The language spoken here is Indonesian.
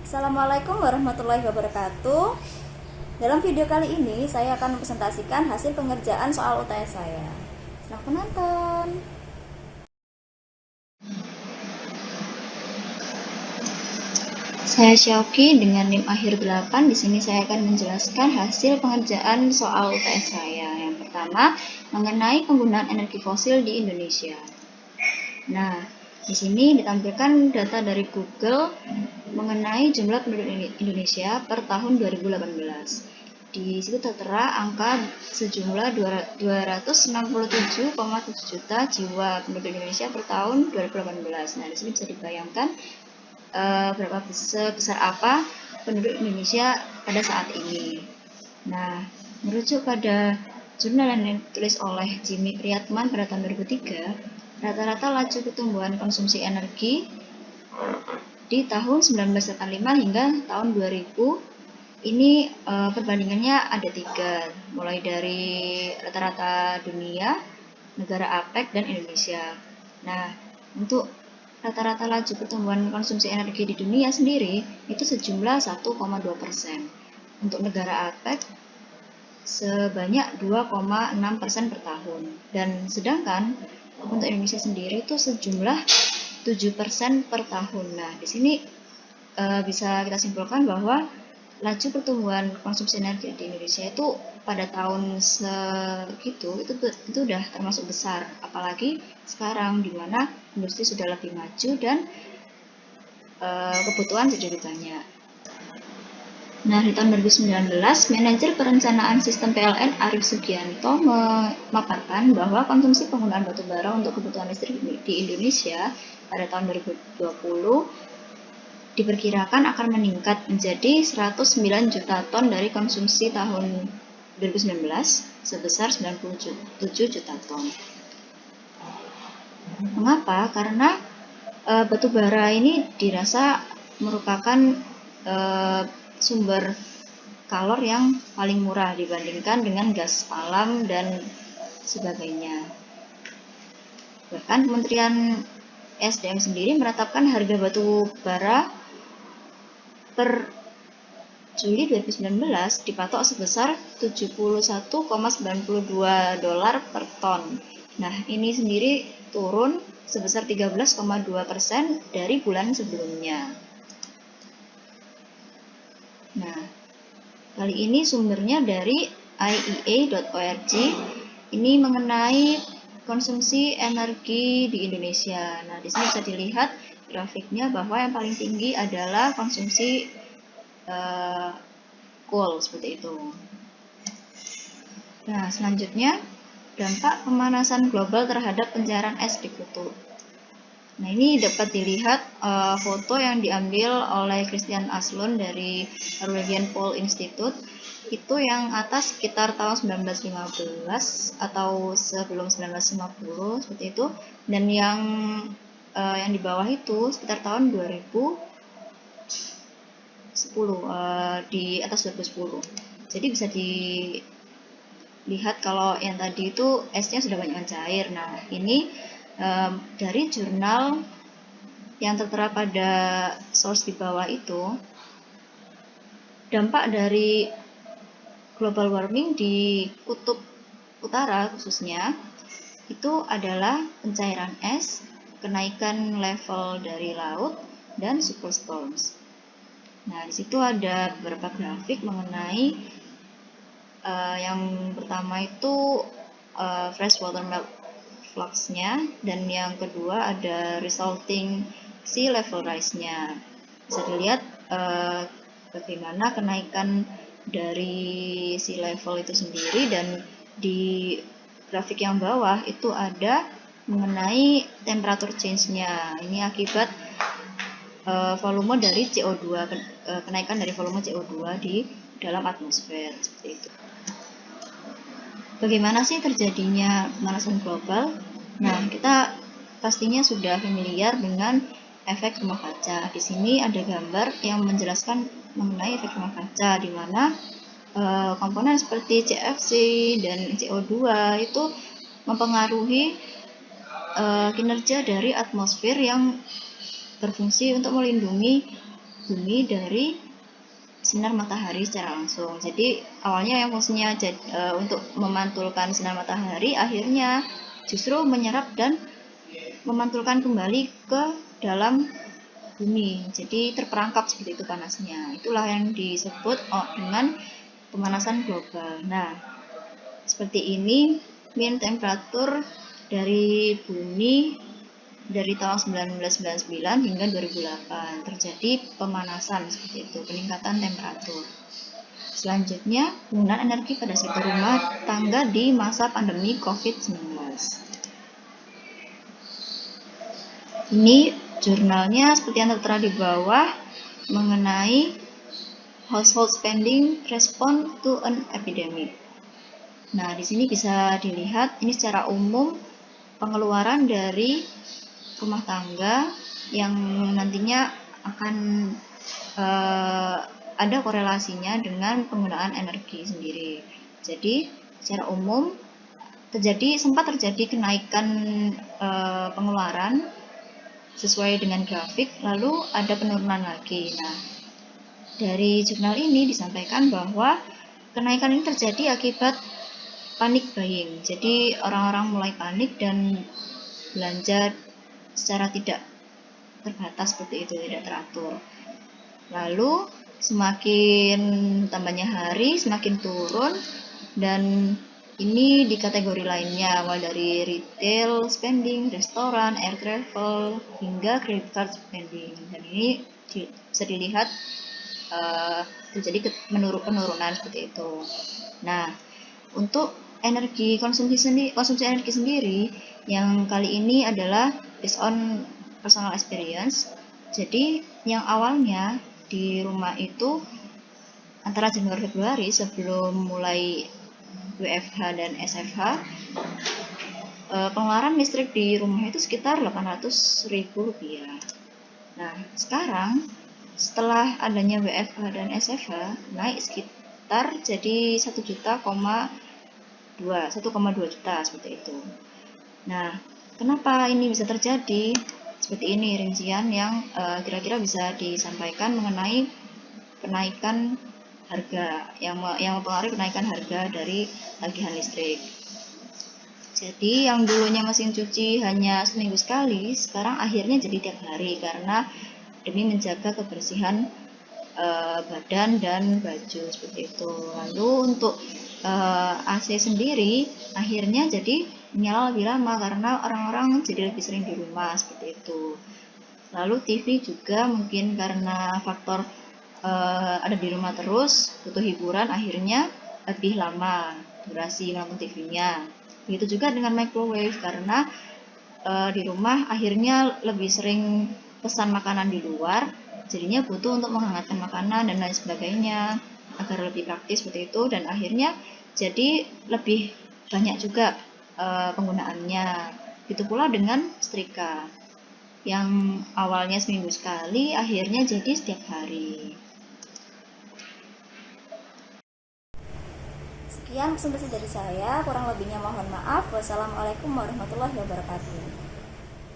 Assalamualaikum warahmatullahi wabarakatuh. Dalam video kali ini saya akan mempresentasikan hasil pengerjaan soal UTS saya. Selamat menonton. Saya Syauki dengan NIM akhir 8. Di sini saya akan menjelaskan hasil pengerjaan soal UTS saya. Yang pertama, mengenai penggunaan energi fosil di Indonesia. Nah, di sini ditampilkan data dari Google mengenai jumlah penduduk Indonesia per tahun 2018. Di situ tertera angka sejumlah 267,7 juta jiwa penduduk Indonesia per tahun 2018. Nah, di sini bisa dibayangkan berapa sebesar apa penduduk Indonesia pada saat ini. Nah, merujuk pada jurnal yang ditulis oleh Jimmy Priatman pada tahun 2003, rata-rata laju pertumbuhan konsumsi energi di tahun 1985 hingga tahun 2000 ini perbandingannya ada 3, mulai dari rata-rata dunia, negara APEC, dan Indonesia. Nah, untuk rata-rata laju pertumbuhan konsumsi energi di dunia sendiri itu sejumlah 1,2%. Untuk negara APEC sebanyak 2,6% per tahun. Dan sedangkan untuk Indonesia sendiri itu sejumlah 7% per tahun. Nah, di sini bisa kita simpulkan bahwa laju pertumbuhan konsumsi energi di Indonesia itu pada tahun segitu itu udah termasuk besar, apalagi sekarang di mana industri sudah lebih maju dan kebutuhan sudah lebih banyak. Nah, di tahun 2019, Manajer Perencanaan Sistem PLN Arief Sugianto memaparkan bahwa konsumsi penggunaan batu bara untuk kebutuhan listrik di Indonesia pada tahun 2020 diperkirakan akan meningkat menjadi 109 juta ton dari konsumsi tahun 2019 sebesar 97 juta ton. Mengapa? Karena batu bara ini dirasa merupakan sumber kalor yang paling murah dibandingkan dengan gas alam dan sebagainya. Bahkan Kementerian SDM sendiri menetapkan harga batu bara per Juli 2019 dipatok sebesar 71,92 dolar per ton. Nah, ini sendiri turun sebesar 13,2% dari bulan sebelumnya. Nah, kali ini sumbernya dari iea.org. Ini mengenai konsumsi energi di Indonesia. Nah, di sini bisa dilihat grafiknya bahwa yang paling tinggi adalah konsumsi coal seperti itu. Nah, selanjutnya dampak pemanasan global terhadap pencairan es di kutub. Nah, ini dapat dilihat foto yang diambil oleh Christian Aslun dari Norwegian Pole Institute. Itu yang atas sekitar tahun 1915 atau sebelum 1950 seperti itu, dan yang di bawah itu sekitar tahun 2010, di atas 2010. Jadi bisa dilihat kalau yang tadi itu esnya sudah banyak mencair. Nah, ini dari jurnal yang tertera pada source di bawah itu, dampak dari global warming di kutub utara khususnya itu adalah pencairan es, kenaikan level dari laut, dan superstorms. Nah, di situ ada beberapa grafik mengenai yang pertama itu freshwater melt flux-nya, dan yang kedua ada resulting sea level rise-nya. Bisa dilihat bagaimana kenaikan dari sea level itu sendiri, dan di grafik yang bawah itu ada mengenai temperature change-nya. Ini akibat volume dari CO2, kenaikan dari volume CO2 di dalam atmosfer seperti itu. Bagaimana sih terjadinya pemanasan global? Nah, kita pastinya sudah familiar dengan efek rumah kaca. Di sini ada gambar yang menjelaskan mengenai efek rumah kaca, di mana komponen seperti CFC dan CO2 itu mempengaruhi kinerja dari atmosfer yang berfungsi untuk melindungi bumi dari sinar matahari secara langsung. Jadi awalnya yang fungsinya untuk memantulkan sinar matahari, akhirnya justru menyerap dan memantulkan kembali ke dalam bumi. Jadi terperangkap seperti itu panasnya. Itulah yang disebut dengan pemanasan global. Nah, seperti ini mean temperatur dari bumi dari tahun 1999 hingga 2008 terjadi pemanasan seperti itu, peningkatan temperatur. Selanjutnya, penggunaan energi pada sektor rumah tangga di masa pandemi COVID-19. Ini jurnalnya seperti yang tertera di bawah mengenai household spending response to an epidemic. Nah, di sini bisa dilihat ini secara umum pengeluaran dari rumah tangga yang nantinya akan ada korelasinya dengan penggunaan energi sendiri. Jadi secara umum sempat terjadi kenaikan pengeluaran sesuai dengan grafik, lalu ada penurunan lagi. Nah, dari jurnal ini disampaikan bahwa kenaikan ini terjadi akibat panic buying. Jadi orang-orang mulai panik dan belanja secara tidak terbatas seperti itu, tidak teratur. Lalu semakin tambahnya hari semakin turun, dan ini di kategori lainnya, mulai dari retail spending, restoran, air travel, hingga credit card spending. Dan ini bisa dilihat terjadi penurunan seperti itu. Nah, untuk konsumsi energi sendiri yang kali ini adalah based on personal experience. Jadi yang awalnya di rumah itu antara Januari Februari sebelum mulai WFH dan SFH, pengeluaran listrik di rumah itu sekitar Rp800.000. Nah, sekarang setelah adanya WFH dan SFH naik sekitar jadi 1,2 juta seperti itu. Nah, kenapa ini bisa terjadi? Seperti ini rincian yang kira-kira bisa disampaikan mengenai kenaikan harga yang mempengaruhi kenaikan harga dari tagihan listrik. Jadi yang dulunya mesin cuci hanya seminggu sekali, sekarang akhirnya jadi tiap hari karena demi menjaga kebersihan badan dan baju seperti itu. Lalu untuk AC sendiri akhirnya jadi menyala lebih lama karena orang-orang jadi lebih sering di rumah seperti itu. Lalu TV juga mungkin karena faktor ada di rumah terus, butuh hiburan, akhirnya lebih lama durasi menonton TV-nya. Begitu juga dengan microwave karena di rumah akhirnya lebih sering pesan makanan di luar, jadinya butuh untuk menghangatkan makanan dan lain sebagainya agar lebih praktis seperti itu, dan akhirnya jadi lebih banyak juga penggunaannya. Begitu pula dengan setrika yang awalnya seminggu sekali akhirnya jadi setiap hari. Sekian presentasi dari saya, kurang lebihnya mohon maaf. Wassalamualaikum warahmatullahi wabarakatuh.